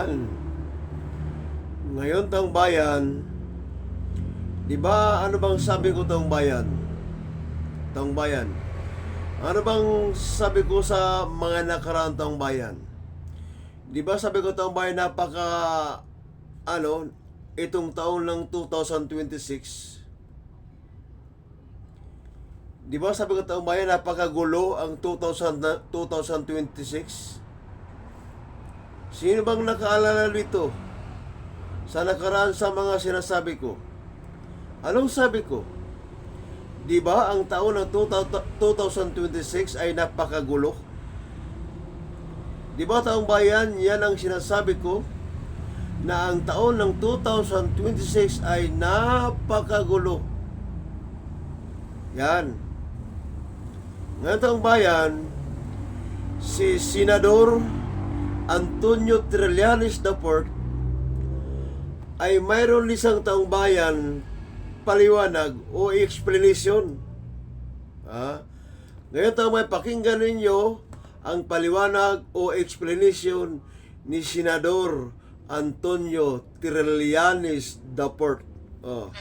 Yan. Ngayon taong bayan, di ba ano bang sabi ko taong bayan? Taong bayan. Ano bang sabi ko sa mga nakaraang taong bayan? Di ba sabi ko taong bayan itong taon ng 2026? Di ba sabi ko taong bayan napakagulo ang 2026? Sino bang nakaalala nito? Sa nakaraan sa mga sinasabi ko. Anong sabi ko? Di ba ang taon ng 2026 ay napakagulo? Di ba taong bayan, yan ang sinasabi ko na ang taon ng 2026 ay napakagulo. Yan. Ngayon taong bayan, si Senador Antonio Trillanes IV ay mayroon isang taong bayan paliwanag o explanation. Ngayon taong may pakinggan ninyo ang paliwanag o explanation ni Senador Antonio Trillanes IV.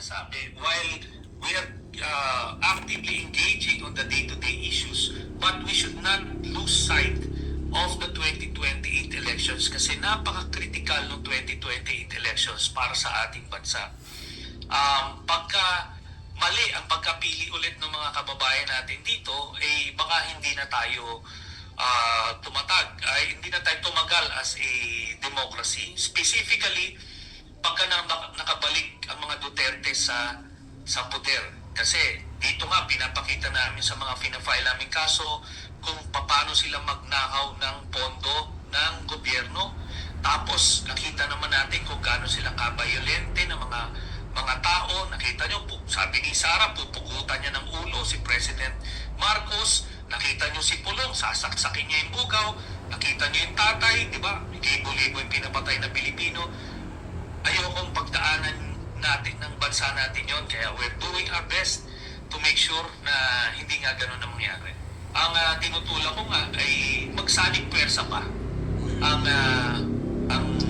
Sabi, while we are actively engaging on the day-to-day issues, but we should not lose sight of the 2028 elections kasi napaka-critical ng 2028 elections para sa ating bansa. Pagka mali ang pagkapili ulit ng mga kababayan natin dito, baka hindi na tayo hindi na tayo tumagal as a democracy. Specifically, pagka nakabalik ang mga Duterte sa poder. Kasi dito nga pinapakita namin sa mga fina-file naming kaso kung paano sila magnakaw ng pondo ng gobyerno. Tapos nakita naman natin kung gaano sila kabayolente ng mga tao. Nakita nyo, sabi ni Sara, pupugutan niya ng ulo si President Marcos. Nakita nyo si Pulong, sasaksakin niya yung bugaw. Nakita nyo yung tatay, di ba? Libo-libo yung pinapatay na Pilipino. Ayokong pagdaanan natin ng bansa natin yon, kaya we're doing our best to make sure na hindi nga ganun ang mangyari. Ang tinutulak ko nga ay magsaling pwersa pa ang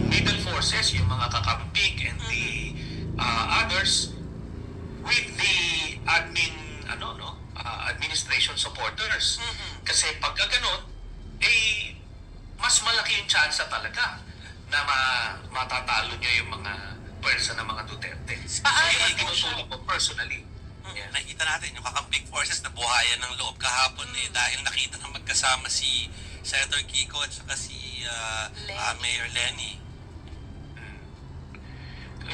middle forces, yung mga kakamping and the others with the administration supporters. Kasi pagka ganun, mas malaki yung tsansa talaga na matatalo niya yung mga pwersa ng mga Duterte. So yun ang tinutulak ko personally. Yeah. Nakita natin yung kakamping forces na buhayan ng loob kahapon dahil nakita na magkasama si Senator Kiko at saka si Mayor Lenny.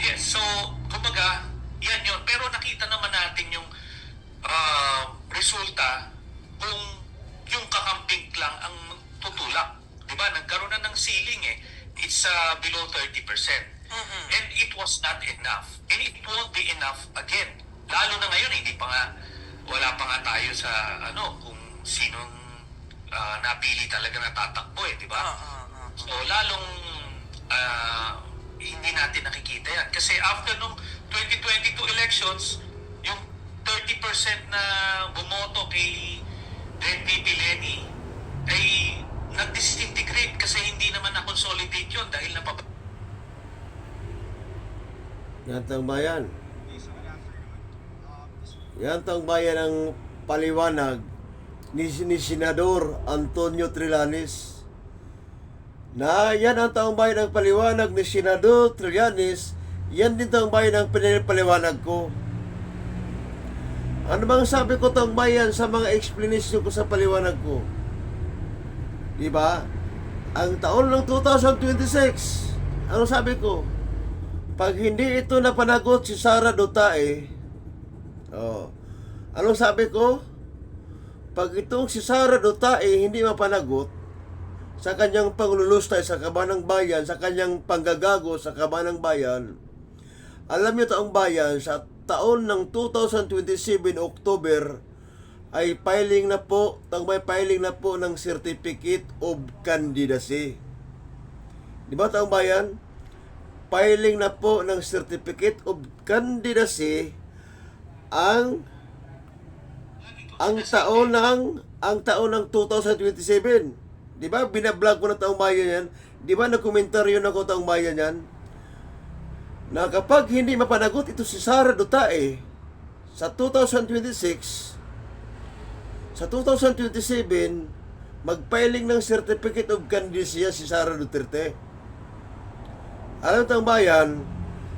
Yes, so kumbaga yan yun. Pero nakita naman natin yung resulta kung yung kakamping lang ang tutulak. Diba? Nagkaroon na ng ceiling It's below 30%. And it was not enough. And it won't be enough again. Lalo na ngayon, wala pa nga tayo sa kung sinong napili talaga na tatakbo di ba? So lalong hindi natin nakikita yan. Kasi after nung 2022 elections, yung 30% na bumoto kay VP Lenny ay nag-disintegrate kasi hindi naman na-consolidate yun dahil Yan taong bayan. Yan taong bayan ang paliwanag ni Senador Antonio Trillanes. Na yan ang taong bayan ang paliwanag ni Senador Trillanes. Yan din taong bayan ang pinapaliwanag ko. Ano bang sabi ko taong bayan sa mga explanation ko sa paliwanag ko? Diba? Ang taon ng 2026, ano sabi ko? Pag hindi ito napanagot si Sara Duterte, anong sabi ko? Pag itong si Sara Duterte hindi mapanagot sa kanyang panglulustay sa kabanang bayan, sa kanyang panggagago sa kabanang bayan, alam niyo taong bayan, sa taon ng 2027 October, ay filing na po ng Certificate of Candidacy. Di ba taong bayan? Filing na po ng Certificate of Candidacy ang taon ng 2027. Di ba? Binablog ko na taong bayan yan. Di ba nagkomentaryo na ko taong bayan yan? Na kapag hindi mapanagot ito si Sara Duterte sa 2026, sa 2027, magpiling ng Certificate of Candidacy si Sara Duterte. Alam taong bayan,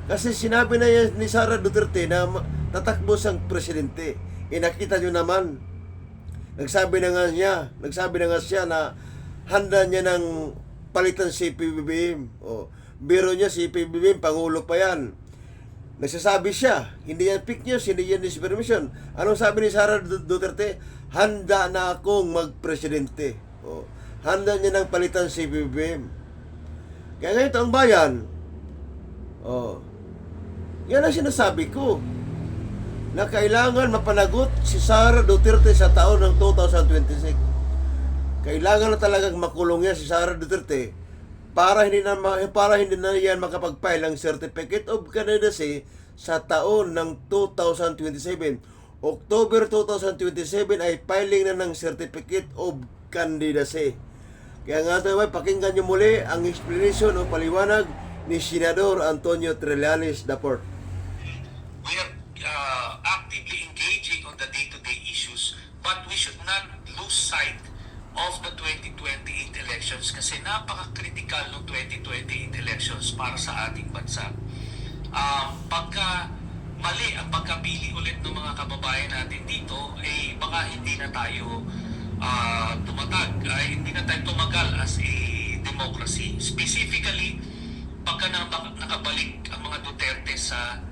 kasi sinabi na yan ni Sara Duterte na tatakbo siyang presidente. Nakita nyo naman. Nagsabi na nga siya na handa niya ng palitan si PBBM. Biro niya si PBBM, Pangulo pa yan. Nagsasabi siya, hindi yan fake news, hindi yan disinformation. Anong sabi ni Sara Duterte? Handa na akong magpresidente. Handa niya ng palitan si PBBM. Kaya ngayon ang bayan, yan ang sinasabi ko, na kailangan mapanagot si Sara Duterte sa taon ng 2026. Kailangan na talagang makulong yan si Sara Duterte para hindi na yan makapag-file ng Certificate of Candidacy sa taon ng 2027. October 2027 ay filing na ng Certificate of Candidacy. Kaya nga tayo, pakinggan nyo muli ang explanation o paliwanag ni Senador Antonio Trillanes Daport. We are actively engaging on the day-to-day issues, but we should not lose sight of the 2028 elections kasi napaka-critical ng 2028 elections para sa ating bansa. Pagka mali ang pagkapili ulit ng mga kababayan natin dito, baka hindi na tayo hindi na tayo tumagal as a democracy. Specifically, pagka nakabalik ang mga Duterte sa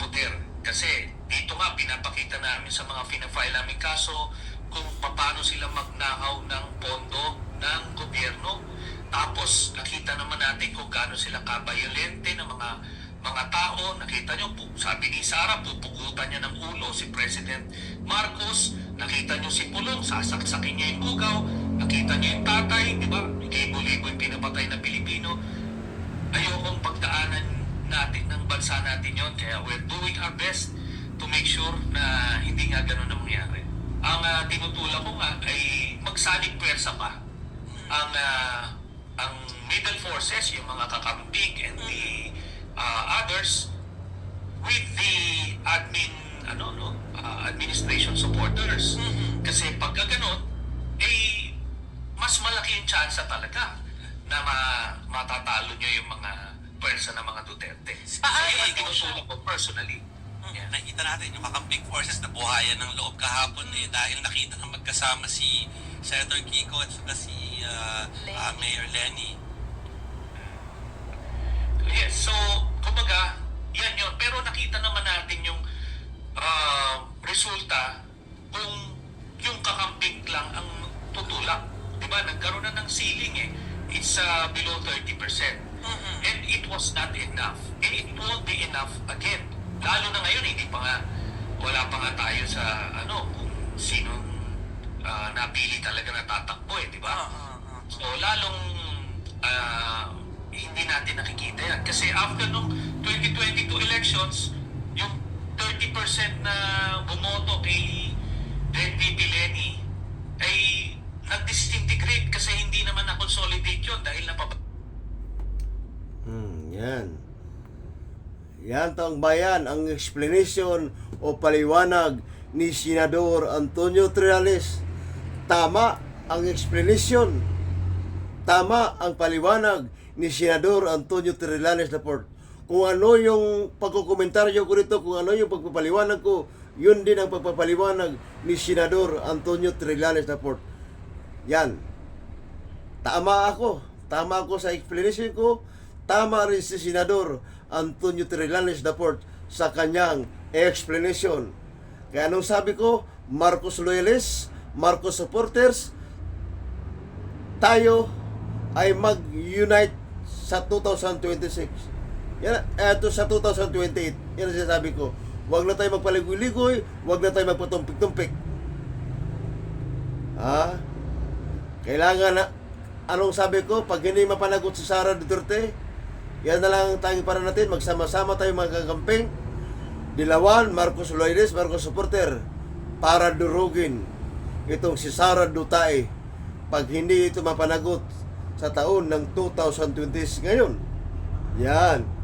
poder. Kasi dito nga pinapakita namin sa mga fina-file namin kaso kung paano sila magnakaw ng pondo ng gobyerno. Tapos nakita naman natin kung gaano sila kabayolente ng mga tao. Nakita nyo, sabi ni Sara, pupugutan niya ng ulo si President Marcos. Nakita nyo si Pulong, sasaksakin niya yung bugaw. Nakita nyo yung tatay, di ba? Libo-libo yung pinapatay na Pilipino. Ayokong pagdaanan natin ng bansa natin yon, kaya we're doing our best to make sure na hindi nga ganun na mangyari. Ang tinutulak ko nga ay magsalig pwersa pa ang middle forces, yung mga kakamping and the others with the administration supporters. Kasi pagka ganun, mas malaki yung chance talaga na matatalo nyo yung mga pwersa ng mga Duterte. Kaya ang tinutulak ko personally. Nakita natin yung kakamping forces na buhayan ng loob kahapon dahil nakita na magkasama si Senator Kiko at saka si Mayor Lenny. Yes, so kumbaga, yan yun. Pero nakita naman natin yung resulta kung yung kakamping lang ang tutulak. Diba? Nagkaroon na ng ceiling It's below 30%. And it was not enough. And it won't be enough again. Lalo na ngayon, wala pa nga tayo sa kung sinong napili talaga na tatakbo di ba? So lalong hindi natin nakikita yan. Kasi after nung 2022 elections, yung 30% na bumoto kay VP Lenny ay nag-disintegrate kasi hindi naman na-consolidate yun dahil Yan taong bayan ang explanation o paliwanag ni Senador Antonio Trillanes. Tama ang explanation. Tama ang paliwanag ni Senador Antonio Trillanes Daport. Kung ano yung pagkukomentaryo ko rito, kung ano yung pagpapaliwanag ko, yun din ang pagpapaliwanag ni Senador Antonio Trillanes Daport. Yan. Tama ako sa explanation ko. Tama rin si Senador Antonio Trillanes Daport sa kanyang explanation. Kaya anong sabi ko, Marcos loyalists, Marcos supporters, tayo ay mag-unite sa 2026. Yan, sa 2028. Yan ang sinasabi ko. Huwag na tayo magpaligoy-ligoy, huwag na tayo magpatumpik-tumpik. Kailangan na, anong sabi ko, pag hindi mapanagot si Sara Duterte, yan na lang ang tanging para natin. Magsama-sama tayo mga kakamping. Dilawan, Marcos loyalists, Marcos supporter, para durugin itong si Sara Duterte. Pag hindi ito mapanagot sa taon ng 2020 ngayon. Yan.